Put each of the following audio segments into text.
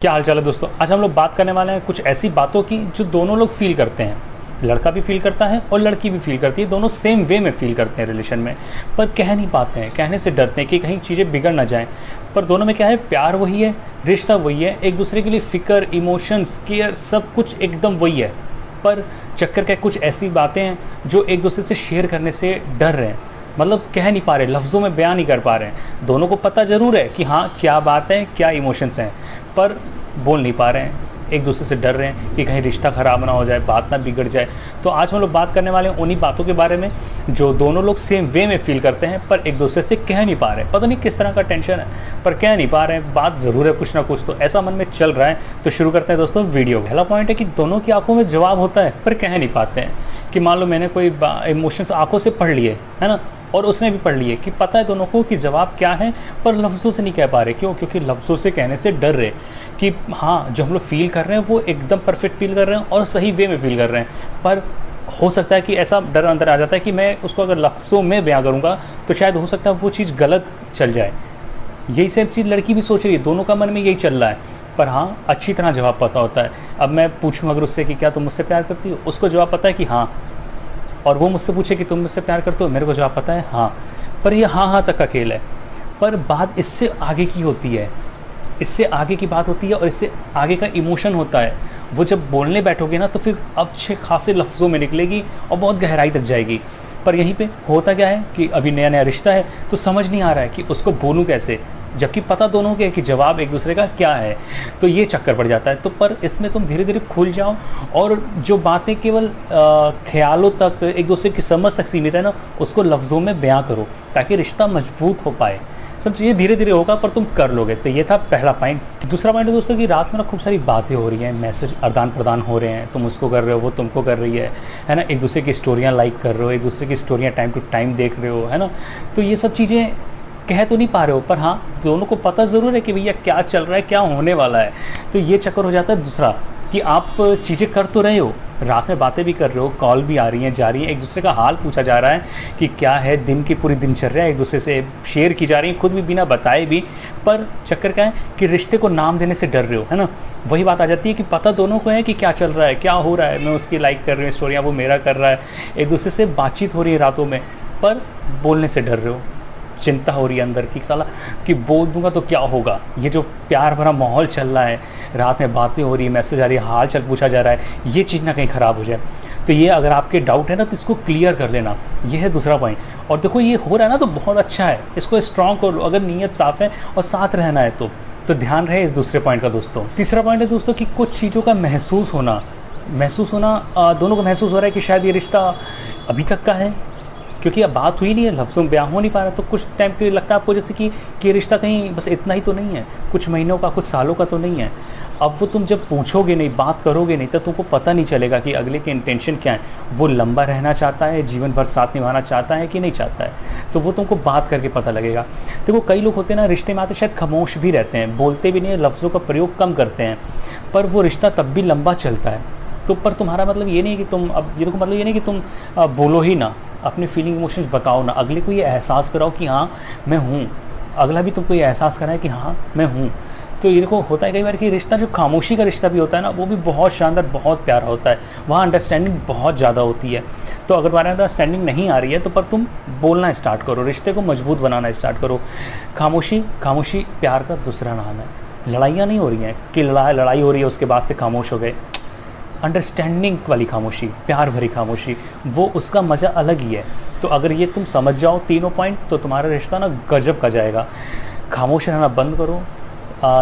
क्या हाल चाल है दोस्तों। आज हम लोग बात करने वाले हैं कुछ ऐसी बातों की जो दोनों लोग फील करते हैं। लड़का भी फील करता है और लड़की भी फील करती है, दोनों सेम वे में फील करते हैं रिलेशन में, पर कह नहीं पाते हैं, कहने से डरते हैं कि कहीं चीज़ें बिगड़ ना जाएं। पर दोनों में क्या है, प्यार वही है, रिश्ता वही है, एक दूसरे के लिए फिक्र, इमोशंस, केयर, सब कुछ एकदम वही है। पर चक्कर क्या, कुछ ऐसी बातें हैं जो एक दूसरे से शेयर करने से डर रहे हैं, मतलब कह नहीं पा रहे, लफ्ज़ों में बयान नहीं कर पा रहे हैं। दोनों को पता ज़रूर है कि हाँ क्या बात है, क्या इमोशंस हैं, पर बोल नहीं पा रहे हैं, एक दूसरे से डर रहे हैं कि कहीं रिश्ता ख़राब ना हो जाए, बात ना बिगड़ जाए। तो आज हम लोग बात करने वाले हैं उन्हीं बातों के बारे में जो दोनों लोग सेम वे में फील करते हैं, पर एक दूसरे से कह नहीं पा रहे हैं। पता नहीं किस तरह का टेंशन है, पर कह नहीं पा रहे हैं, बात ज़रूर है कुछ ना कुछ, तो ऐसा मन में चल रहा है। तो शुरू करते हैं दोस्तों वीडियो। पहला पॉइंट है कि दोनों की आंखों में जवाब होता है पर कह नहीं पाते हैं। कि मान लो मैंने कोई इमोशंस आंखों से पढ़ लिए है ना, और उसने भी पढ़ लिए कि पता है दोनों को कि जवाब क्या है, पर लफ्ज़ों से नहीं कह पा रहे। क्यों? क्योंकि लफ्ज़ों से कहने से डर रहे कि हाँ जो हम लोग फील कर रहे हैं वो एकदम परफेक्ट फील कर रहे हैं और सही वे में फील कर रहे हैं। पर हो सकता है कि ऐसा डर अंदर आ जाता है कि मैं उसको अगर लफ्ज़ों में बयां करूँगा तो शायद हो सकता है वो चीज़ गलत चल जाए। यही सेम चीज़ लड़की भी सोच रही है, दोनों का मन में यही चल रहा है, पर हाँ अच्छी तरह जवाब पता होता है। अब मैं पूछूँ अगर उससे कि क्या तुम मुझसे प्यार करती हो, उसको जवाब पता है कि हाँ, और वो मुझसे पूछे कि तुम मुझसे प्यार करते हो, मेरे को जवाब पता है हाँ। पर ये हाँ तक का खेल है, पर बात इससे आगे की होती है, इससे आगे की बात होती है और इससे आगे का इमोशन होता है। वो जब बोलने बैठोगे ना तो फिर अच्छे खासे लफ्ज़ों में निकलेगी और बहुत गहराई तक जाएगी। पर यहीं पे होता क्या है कि अभी नया नया रिश्ता है तो समझ नहीं आ रहा है कि उसको बोलूँ कैसे, जबकि पता दोनों के कि जवाब एक दूसरे का क्या है। तो ये चक्कर पड़ जाता है। तो पर इसमें तुम धीरे धीरे खुल जाओ और जो बातें केवल ख्यालों तक, एक दूसरे की समझ तक सीमित है ना, उसको लफ्ज़ों में बयां करो ताकि रिश्ता मजबूत हो पाए। सब चीज़ें धीरे धीरे होगा पर तुम कर लोगे। तो ये था पहला पॉइंट। दूसरा पॉइंट है दोस्तों कि रात में ना खूब सारी बातें हो रही हैं, मैसेज आदान प्रदान हो रहे हैं, तुम उसको कर रहे हो, वो तुमको कर रही है ना, एक दूसरे की स्टोरियाँ लाइक कर रहे हो, एक दूसरे की स्टोरियाँ टाइम टू टाइम देख रहे हो, है ना। तो ये सब चीज़ें कह तो नहीं पा रहे हो, पर हाँ दोनों को पता ज़रूर है कि भैया क्या चल रहा है, क्या होने वाला है। तो ये चक्कर हो जाता है। दूसरा कि आप चीज़ें कर तो रहे हो, रात में बातें भी कर रहे हो, कॉल भी आ रही हैं जा रही हैं, एक दूसरे का हाल पूछा जा रहा है कि क्या है, दिन की पूरी दिनचर्या एक दूसरे से शेयर की जा रही है, खुद भी बिना बताए भी। पर चक्कर क्या है कि रिश्ते को नाम देने से डर रहे हो, है ना। वही बात आ जाती है कि पता दोनों को है कि क्या चल रहा है, क्या हो रहा है, मैं उसकी लाइक कर रही हूँ स्टोरियाँ, वो मेरा कर रहा है, एक दूसरे से बातचीत हो रही है रातों में, पर बोलने से डर रहे हो। चिंता हो रही है अंदर की साला कि बोल दूंगा तो क्या होगा। ये जो प्यार भरा माहौल चल रहा है, रात में बातें हो रही है, मैसेज आ रही है, हाल चाल पूछा जा रहा है, ये चीज़ ना कहीं ख़राब हो जाए। तो ये अगर आपके डाउट है ना तो इसको क्लियर कर लेना, ये है दूसरा पॉइंट। और देखो ये हो रहा है ना तो बहुत अच्छा है, इसको स्ट्रॉन्ग कर लो अगर नीयत साफ़ है और साथ रहना है तो ध्यान रहे इस दूसरे पॉइंट का दोस्तों। तीसरा पॉइंट है दोस्तों कि कुछ चीज़ों का महसूस होना दोनों को महसूस हो रहा है कि शायद ये रिश्ता अभी तक का है, क्योंकि अब बात हुई नहीं है, लफ्ज़ों में बयां हो नहीं पा रहा। तो कुछ टाइम के लिए लगता है आपको जैसे कि ये रिश्ता कहीं बस इतना ही तो नहीं है, कुछ महीनों का, कुछ सालों का तो नहीं है। अब वो तुम जब पूछोगे नहीं, बात करोगे नहीं, तो तुमको पता नहीं चलेगा कि अगले के इंटेंशन क्या है। वो लंबा रहना चाहता है, जीवन भर साथ निभाना चाहता है कि नहीं चाहता है, तो वो तुमको बात करके पता लगेगा। देखो कई लोग होते हैं ना रिश्ते में आते शायद खामोश भी रहते हैं, बोलते भी नहीं है, लफ्ज़ों का प्रयोग कम करते हैं, पर वो रिश्ता तब भी लंबा चलता है। तो पर तुम्हारा मतलब ये नहीं कि तुम अब ये मतलब ये नहीं कि तुम बोलो ही ना, अपने फीलिंग इमोशंस बताओ ना, अगले को ये एहसास कराओ कि हाँ मैं हूँ, अगला भी तुमको ये एहसास कराए कि हाँ मैं हूँ। तो ये देखो होता है कई बार कि रिश्ता जो खामोशी का रिश्ता भी होता है ना, वो भी बहुत शानदार, बहुत प्यारा होता है, वहाँ अंडरस्टैंडिंग बहुत ज़्यादा होती है। तो अगर तुम्हारे अंडरस्टैंडिंग नहीं आ रही है तो पर तुम बोलना स्टार्ट करो, रिश्ते को मजबूत बनाना स्टार्ट करो। खामोशी प्यार का दूसरा नाम है। लड़ाइयाँ नहीं हो रही हैं कि लड़ाई हो रही है उसके बाद से खामोश हो गए। अंडरस्टैंडिंग वाली खामोशी, प्यार भरी खामोशी, वो उसका मज़ा अलग ही है। तो अगर ये तुम समझ जाओ तीनों पॉइंट तो तुम्हारा रिश्ता ना गजब का जाएगा। खामोश रहना बंद करो,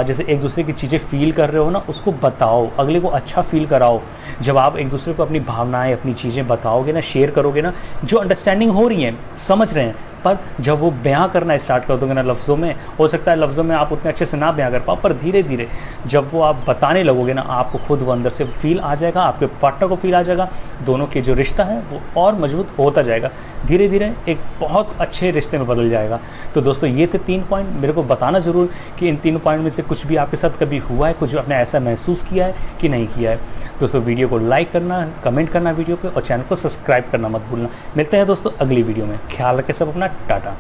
जैसे एक दूसरे की चीज़ें फील कर रहे हो ना उसको बताओ, अगले को अच्छा फील कराओ। जब आप एक दूसरे को अपनी भावनाएं, अपनी चीज़ें बताओगे ना, शेयर करोगे ना, जो अंडरस्टैंडिंग हो रही है, समझ रहे हैं, पर जब वो बयां करना स्टार्ट कर दोगे ना लफ्ज़ों में, हो सकता है लफ्ज़ों में आप उतने अच्छे से ना बयां कर पाओ, पर धीरे धीरे जब वो आप बताने लगोगे ना, आपको खुद वो अंदर से फील आ जाएगा, आपके पार्टनर को फील आ जाएगा, दोनों के जो रिश्ता है वो और मजबूत होता जाएगा, धीरे धीरे एक बहुत अच्छे रिश्ते में बदल जाएगा। तो दोस्तों ये थे 3 पॉइंट। मेरे को बताना ज़रूर कि इन 3 पॉइंट में से कुछ भी आपके साथ कभी हुआ है, कुछ आपने ऐसा महसूस किया है कि नहीं किया है। दोस्तों वीडियो को लाइक करना, कमेंट करना वीडियो पे, और चैनल को सब्सक्राइब करना मत भूलना। मिलते हैं दोस्तों अगली वीडियो में। ख्याल रखें सब अपना, टाटा।